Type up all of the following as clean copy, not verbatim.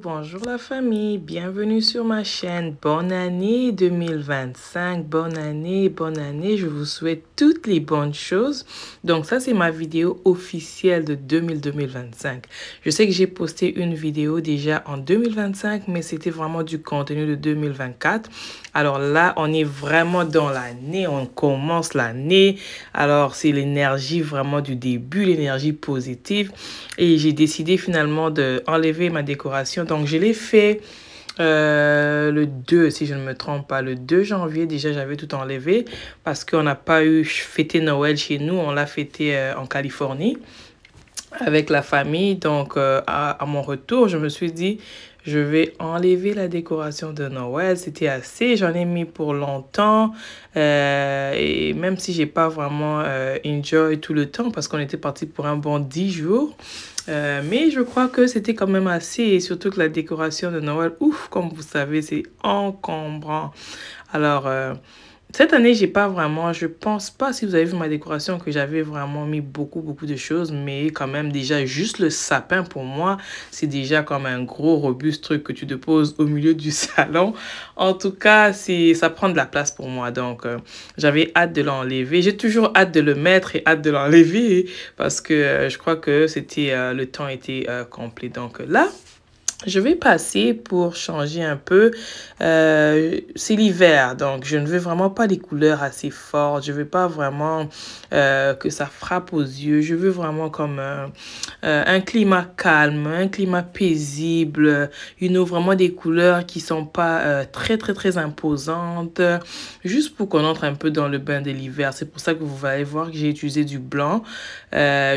bonjour la famille, bienvenue sur ma chaîne. Bonne année 2025, bonne année, je vous souhaite toutes les bonnes choses. Donc ça c'est ma vidéo officielle de 2025. Je sais que j'ai posté une vidéo déjà en 2025, mais c'était vraiment du contenu de 2024. Alors là, on est vraiment dans l'année, on commence l'année. Alors c'est l'énergie vraiment du début, l'énergie positive. Et j'ai décidé finalement d'enlever ma décoration. Donc je l'ai fait le 2, si je ne me trompe pas, le 2 janvier. Déjà, j'avais tout enlevé parce qu'on n'a pas eu fêté Noël chez nous. On l'a fêté en Californie avec la famille. Donc, à mon retour, je me suis dit, je vais enlever la décoration de Noël. C'était assez. J'en ai mis pour longtemps. Et même si j'ai pas vraiment enjoy tout le temps parce qu'on était parti pour un bon 10 jours. Mais je crois que c'était quand même assez. Et surtout que la décoration de Noël, ouf, comme vous savez, c'est encombrant. Alors, cette année, j'ai pas vraiment, je pense pas, si vous avez vu ma décoration, que j'avais vraiment mis beaucoup de choses, mais quand même déjà juste le sapin pour moi, c'est déjà comme un gros robuste truc que tu te poses au milieu du salon. En tout cas, ça prend de la place pour moi, donc j'avais hâte de l'enlever. J'ai toujours hâte de le mettre et hâte de l'enlever parce que je crois que le temps était complet. Donc là, je vais passer pour changer un peu. C'est l'hiver, donc je ne veux vraiment pas des couleurs assez fortes. Je veux pas vraiment que ça frappe aux yeux. Je veux vraiment comme un climat calme, un climat paisible. Vraiment des couleurs qui sont pas très imposantes. Juste pour qu'on entre un peu dans le bain de l'hiver. C'est pour ça que vous allez voir que j'ai utilisé du blanc.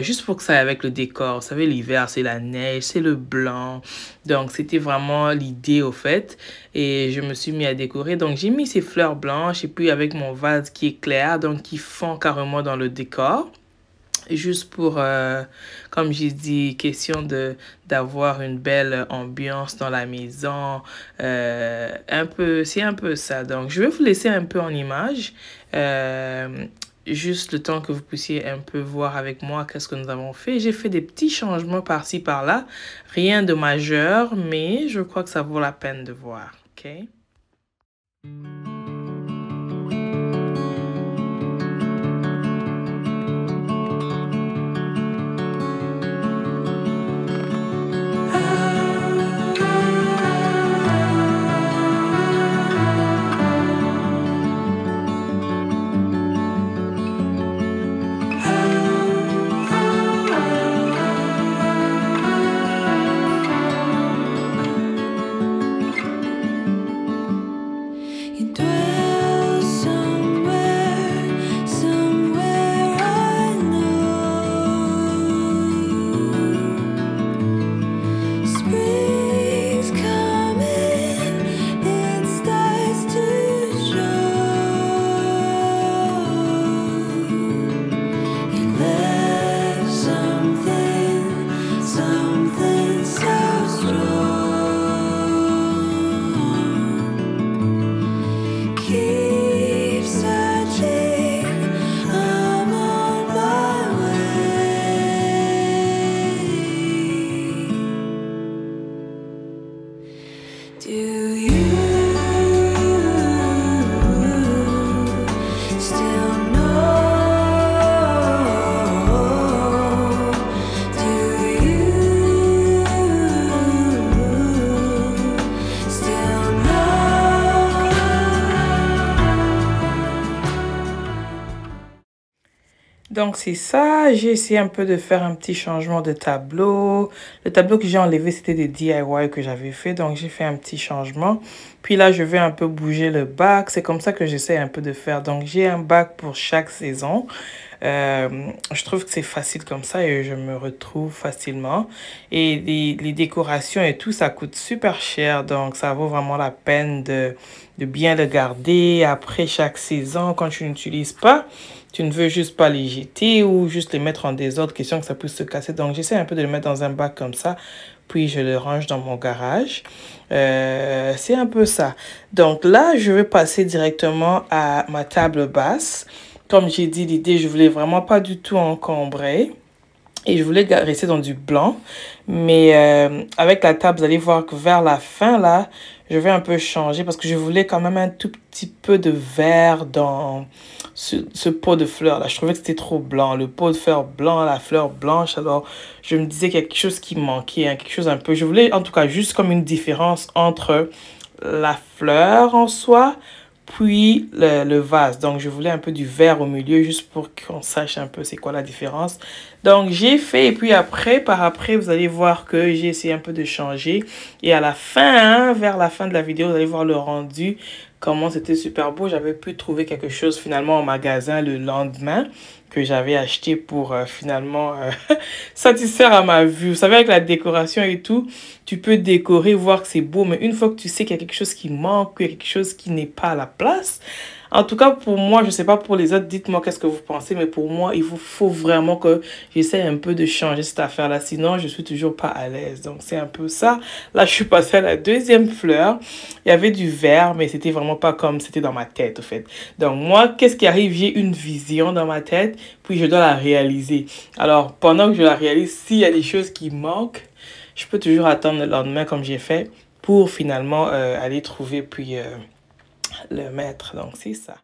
Juste pour que ça aille avec le décor. Vous savez, l'hiver, c'est la neige, c'est le blanc. Donc, c'était vraiment l'idée au fait. Et je me suis mis à décorer. Donc, j'ai mis ces fleurs blanches et puis avec mon vase qui est clair, donc qui fond carrément dans le décor. Juste pour, comme j'ai dit, question d'avoir une belle ambiance dans la maison. C'est un peu ça. Donc, je vais vous laisser un peu en image. Juste le temps que vous puissiez un peu voir avec moi qu'est-ce que nous avons fait. J'ai fait des petits changements par-ci, par-là. Rien de majeur, mais je crois que ça vaut la peine de voir. OK? Donc, c'est ça. J'ai essayé un peu de faire un petit changement de tableau. Le tableau que j'ai enlevé, c'était des DIY que j'avais fait. Donc, j'ai fait un petit changement. Puis là, je vais un peu bouger le bac. C'est comme ça que j'essaie un peu de faire. Donc, j'ai un bac pour chaque saison. Je trouve que c'est facile comme ça et je me retrouve facilement. Et les décorations et tout, ça coûte super cher. Donc, ça vaut vraiment la peine de bien le garder après chaque saison quand tu n'utilises pas. Tu ne veux juste pas les jeter ou juste les mettre en désordre, question que ça puisse se casser. Donc, j'essaie un peu de le mettre dans un bac comme ça. Puis, je le range dans mon garage. C'est un peu ça. Donc, là, je vais passer directement à ma table basse. Comme j'ai dit, l'idée, je voulais vraiment pas du tout encombrer. Et je voulais rester dans du blanc. Mais avec la table, vous allez voir que vers la fin, là, je vais un peu changer parce que je voulais quand même un tout petit peu de vert dans ce pot de fleurs là. Je trouvais que c'était trop blanc. Le pot de fleurs blanc, la fleur blanche. Alors, je me disais quelque chose qui manquait, hein, quelque chose un peu... Je voulais en tout cas juste comme une différence entre la fleur en soi, puis le vase. Donc, je voulais un peu du vert au milieu, juste pour qu'on sache un peu c'est quoi la différence. Donc, j'ai fait, et puis après, par après, vous allez voir que j'ai essayé un peu de changer. Et à la fin, hein, vers la fin de la vidéo, vous allez voir le rendu, comment c'était super beau. J'avais pu trouver quelque chose finalement au magasin le lendemain que j'avais acheté pour finalement satisfaire à ma vue. Vous savez, avec la décoration et tout, tu peux décorer, voir que c'est beau, mais une fois que tu sais qu'il y a quelque chose qui manque, qu'il y a quelque chose qui n'est pas à la place, en tout cas pour moi, je ne sais pas pour les autres, dites-moi qu'est-ce que vous pensez, mais pour moi, il faut vraiment que j'essaie un peu de changer cette affaire-là, sinon je suis toujours pas à l'aise. Donc c'est un peu ça. Là, je suis passée à la deuxième fleur. Il y avait du vert, mais c'était vraiment pas comme c'était dans ma tête, au fait. Donc moi, qu'est-ce qui arrive? J'ai une vision dans ma tête, puis je dois la réaliser. Alors, pendant que je la réalise, s'il y a des choses qui manquent, je peux toujours attendre le lendemain, comme j'ai fait, pour finalement aller trouver, puis le mettre. Donc, c'est ça.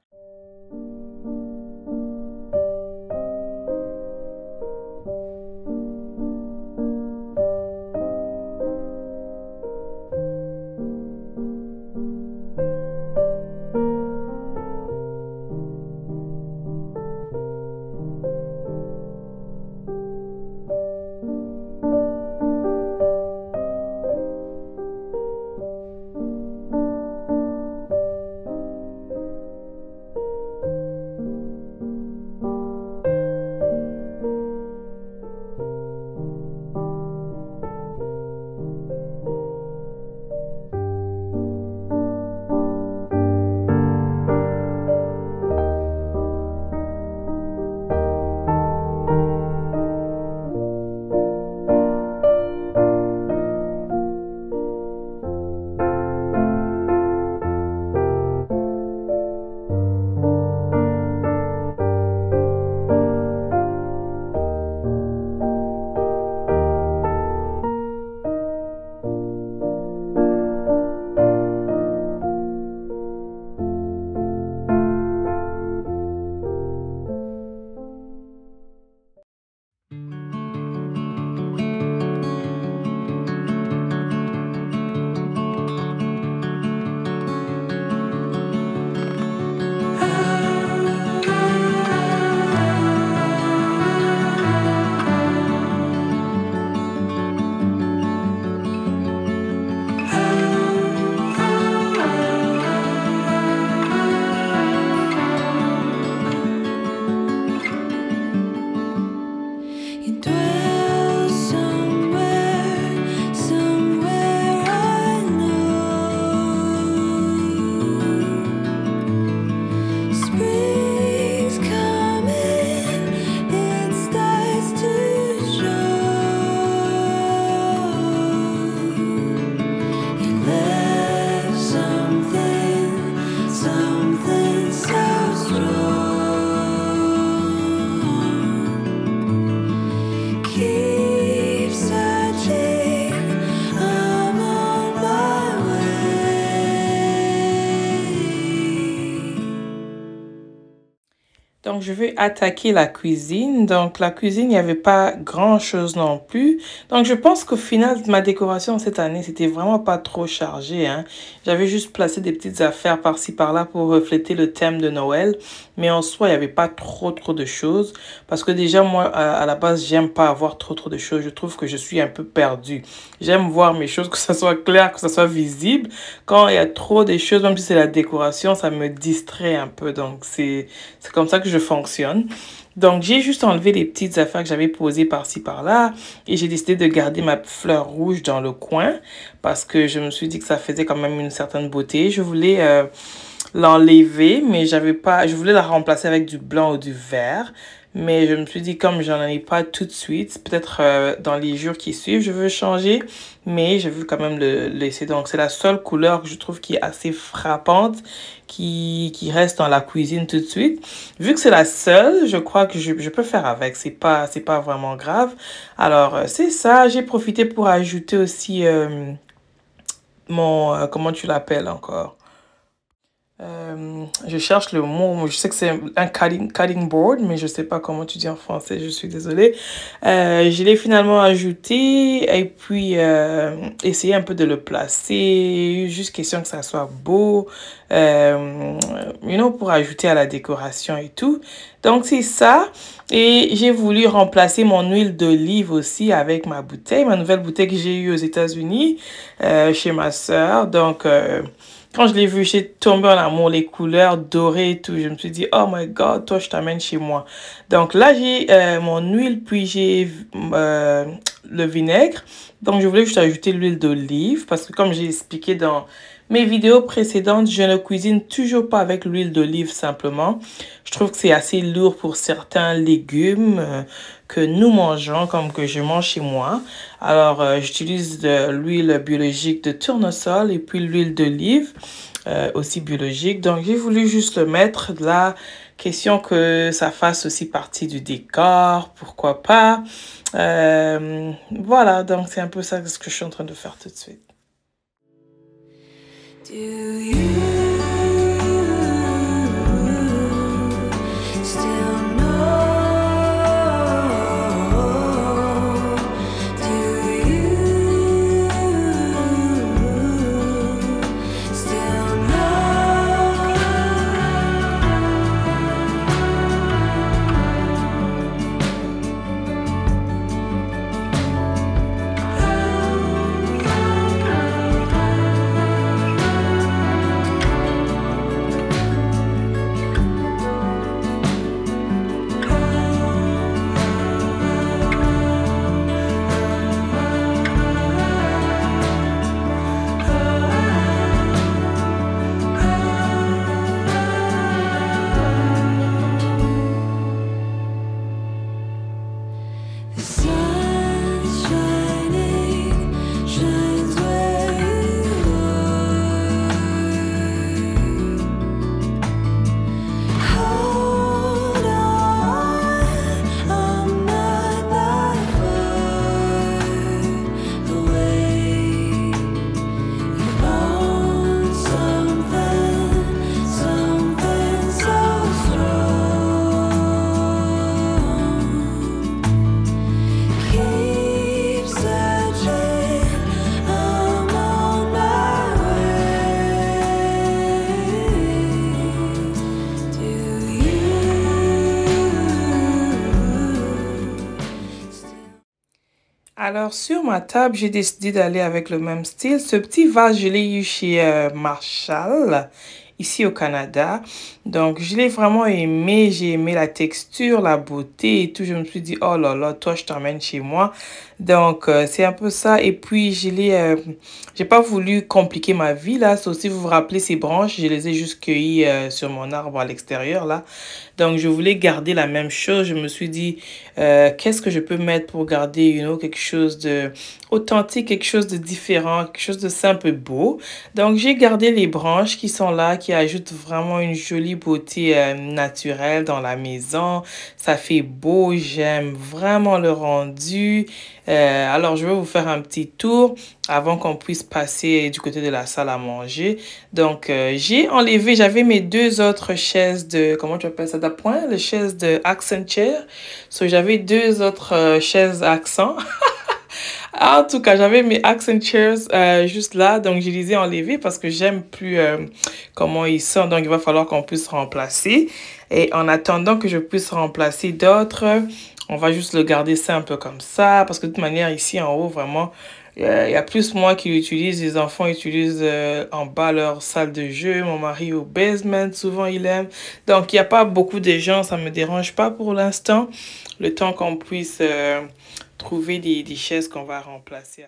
Donc, je vais attaquer la cuisine. Donc, la cuisine, il n'y avait pas grand-chose non plus. Donc, je pense qu'au final, ma décoration cette année, c'était vraiment pas trop chargé, hein. J'avais juste placé des petites affaires par-ci, par-là pour refléter le thème de Noël. Mais en soi, il n'y avait pas trop de choses. Parce que déjà, moi, à la base, j'aime pas avoir trop de choses. Je trouve que je suis un peu perdue. J'aime voir mes choses, que ça soit clair, que ça soit visible. Quand il y a trop de choses, même si c'est la décoration, ça me distrait un peu. Donc, c'est comme ça que je fonctionne. Donc, j'ai juste enlevé les petites affaires que j'avais posées par-ci, par-là. Et j'ai décidé de garder ma fleur rouge dans le coin. Parce que je me suis dit que ça faisait quand même une certaine beauté. Je voulais l'enlever, mais j'avais pas, je voulais la remplacer avec du blanc ou du vert. Mais je me suis dit, comme j'en ai pas tout de suite, peut-être dans les jours qui suivent, je veux changer. Mais je veux quand même le laisser. Donc, c'est la seule couleur que je trouve qui est assez frappante, qui reste dans la cuisine tout de suite. Vu que c'est la seule, je crois que je peux faire avec. C'est pas vraiment grave. Alors, c'est ça. J'ai profité pour ajouter aussi mon... comment tu l'appelles encore? Je cherche le mot, je sais que c'est un cutting board, mais je sais pas comment tu dis en français, je suis désolée. Je l'ai finalement ajouté et puis essayer un peu de le placer, juste question que ça soit beau, pour ajouter à la décoration et tout. Donc c'est ça, et j'ai voulu remplacer mon huile d'olive aussi avec ma bouteille, ma nouvelle bouteille que j'ai eue aux États-Unis, chez ma sœur. Donc quand je l'ai vu, j'ai tombé en amour, les couleurs dorées et tout. Je me suis dit, oh my God, toi, je t'amène chez moi. Donc là, j'ai mon huile, puis j'ai le vinaigre. Donc, je voulais juste ajouter l'huile d'olive parce que comme j'ai expliqué dans mes vidéos précédentes, je ne cuisine toujours pas avec l'huile d'olive simplement. Je trouve que c'est assez lourd pour certains légumes que nous mangeons, comme que je mange chez moi. Alors, j'utilise de l'huile biologique de tournesol et puis l'huile d'olive, aussi biologique. Donc, j'ai voulu juste le mettre là. Question que ça fasse aussi partie du décor, pourquoi pas. Voilà, donc c'est un peu ça ce que je suis en train de faire tout de suite. Do you still know? Do you still know? Alors, sur ma table, j'ai décidé d'aller avec le même style. Ce petit vase, je l'ai eu chez Marshall, ici au Canada. Donc, je l'ai vraiment aimé. J'ai aimé la texture, la beauté et tout. Je me suis dit, oh là là, toi, je t'emmène chez moi. Donc, c'est un peu ça. Et puis, j'ai pas voulu compliquer ma vie, là. Sauf si vous vous rappelez, ces branches, je les ai juste cueillies sur mon arbre à l'extérieur, là. Donc, je voulais garder la même chose. Je me suis dit, qu'est-ce que je peux mettre pour garder, quelque chose de authentique, quelque chose de différent, quelque chose de simple et beau. Donc, j'ai gardé les branches qui sont là, qui ajoutent vraiment une jolie beauté naturelle dans la maison. Ça fait beau, j'aime vraiment le rendu. Alors, je vais vous faire un petit tour avant qu'on puisse passer du côté de la salle à manger. Donc, j'ai enlevé, j'avais mes deux autres chaises de, comment tu appelles ça, d'appoint, les chaises de accent chair. So, j'avais deux autres chaises accent. En tout cas, j'avais mes accent chairs juste là, donc je les ai enlevées parce que j'aime plus comment ils sont. Donc, il va falloir qu'on puisse remplacer. Et en attendant que je puisse remplacer d'autres, on va juste le garder ça un peu comme ça. Parce que de toute manière, ici en haut, vraiment, il y a plus moi qui l'utilise. Les enfants utilisent en bas leur salle de jeu. Mon mari au basement, souvent il aime. Donc, il n'y a pas beaucoup de gens, ça ne me dérange pas pour l'instant. Le temps qu'on puisse trouver des chaises qu'on va remplacer.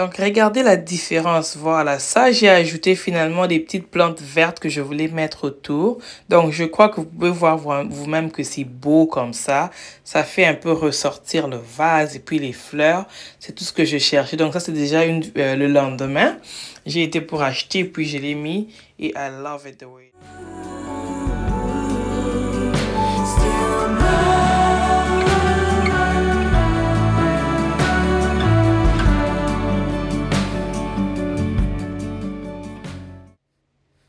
Donc, regardez la différence. Voilà, ça, j'ai ajouté finalement des petites plantes vertes que je voulais mettre autour. Donc, je crois que vous pouvez voir vous-même que c'est beau comme ça. Ça fait un peu ressortir le vase et puis les fleurs. C'est tout ce que je cherchais. Donc, ça, c'est déjà le lendemain. J'ai été pour acheter, puis je l'ai mis. Et I love it the way.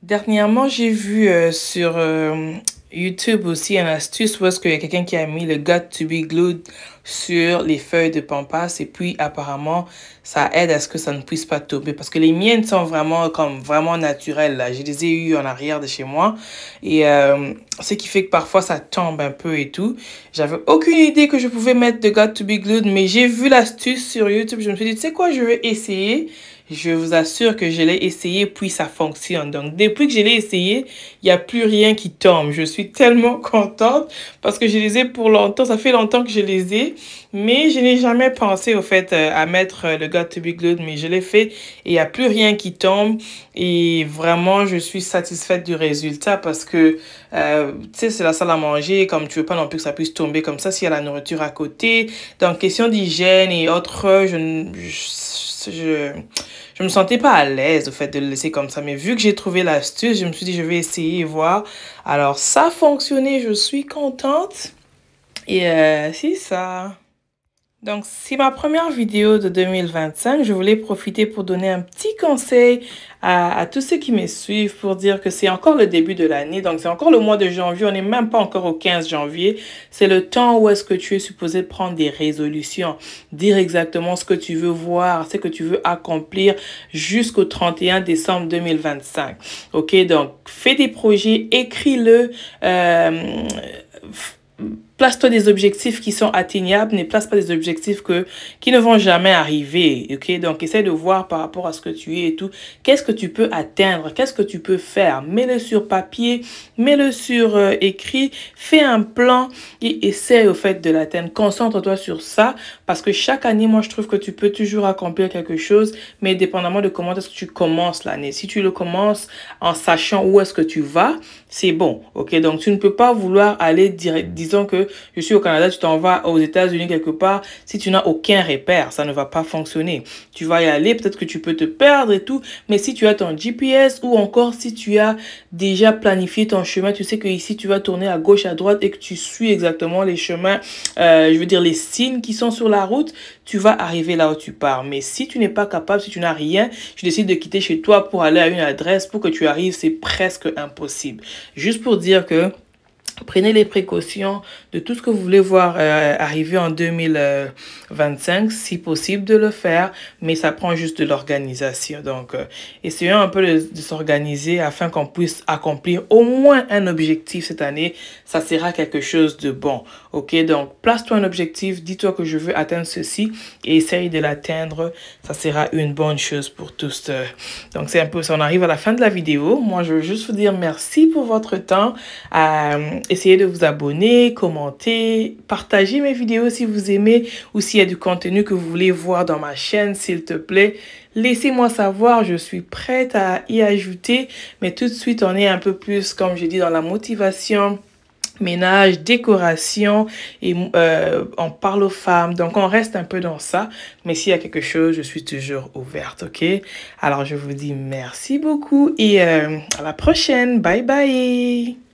Dernièrement, j'ai vu sur YouTube aussi une astuce où est-ce qu'il y a quelqu'un qui a mis le Got to be glued sur les feuilles de pampas et puis apparemment ça aide à ce que ça ne puisse pas tomber parce que les miennes sont vraiment naturelles là. Je les ai eues en arrière de chez moi et ce qui fait que parfois ça tombe un peu et tout. J'avais aucune idée que je pouvais mettre de Got to be glued mais j'ai vu l'astuce sur YouTube. Je me suis dit, tu sais quoi, je vais essayer. Je vous assure que je l'ai essayé, puis ça fonctionne. Donc, depuis que je l'ai essayé, il n'y a plus rien qui tombe. Je suis tellement contente parce que je les ai pour longtemps. Ça fait longtemps que je les ai, mais je n'ai jamais pensé au fait à mettre le Got to be Glued, mais je l'ai fait et il n'y a plus rien qui tombe. Et vraiment, je suis satisfaite du résultat parce que, tu sais, c'est la salle à manger. Comme tu veux pas non plus que ça puisse tomber comme ça s'il y a la nourriture à côté. Donc, question d'hygiène et autres, je me sentais pas à l'aise au fait de le laisser comme ça. Mais vu que j'ai trouvé l'astuce, je me suis dit, je vais essayer et voir. Alors, ça a fonctionné. Je suis contente. Et c'est ça. Donc, c'est ma première vidéo de 2025. Je voulais profiter pour donner un petit conseil à tous ceux qui me suivent pour dire que c'est encore le début de l'année. Donc, c'est encore le mois de janvier. On n'est même pas encore au 15 janvier. C'est le temps où est-ce que tu es supposé prendre des résolutions. Dire exactement ce que tu veux voir, ce que tu veux accomplir jusqu'au 31 décembre 2025. OK? Donc, fais des projets, écris-le. Place-toi des objectifs qui sont atteignables, ne place pas des objectifs qui ne vont jamais arriver, ok? Donc, essaie de voir par rapport à ce que tu es et tout, qu'est-ce que tu peux atteindre, qu'est-ce que tu peux faire? Mets-le sur papier, mets-le sur écrit, fais un plan et essaie au fait de l'atteindre. Concentre-toi sur ça parce que chaque année, moi, je trouve que tu peux toujours accomplir quelque chose, mais dépendamment de comment est-ce que tu commences l'année. Si tu le commences en sachant où est-ce que tu vas, c'est bon, ok? Donc, tu ne peux pas vouloir aller direct, disons que je suis au Canada, tu t'en vas aux États-Unis quelque part, si tu n'as aucun repère, ça ne va pas fonctionner. Tu vas y aller, peut-être que tu peux te perdre et tout, mais si tu as ton GPS ou encore si tu as déjà planifié ton chemin, tu sais que ici tu vas tourner à gauche, à droite et que tu suis exactement les chemins, je veux dire les signes qui sont sur la route, tu vas arriver là où tu pars. Mais si tu n'es pas capable, si tu n'as rien, tu décides de quitter chez toi pour aller à une adresse pour que tu arrives, c'est presque impossible. Juste pour dire que prenez les précautions de tout ce que vous voulez voir arriver en 2025, si possible de le faire, mais ça prend juste de l'organisation. Donc, essayons un peu de s'organiser afin qu'on puisse accomplir au moins un objectif cette année. Ça sera quelque chose de bon. OK? Donc, place-toi un objectif, dis-toi que je veux atteindre ceci et essaye de l'atteindre. Ça sera une bonne chose pour tous. Donc, c'est un peu ça. On arrive à la fin de la vidéo. Moi, je veux juste vous dire merci pour votre temps. Essayez de vous abonner, commenter, partager mes vidéos si vous aimez ou s'il y a du contenu que vous voulez voir dans ma chaîne, s'il te plaît. Laissez-moi savoir, je suis prête à y ajouter. Mais tout de suite, on est un peu plus, comme je dis, dans la motivation, ménage, décoration et on parle aux femmes. Donc, on reste un peu dans ça. Mais s'il y a quelque chose, je suis toujours ouverte, OK? Alors, je vous dis merci beaucoup et à la prochaine. Bye bye!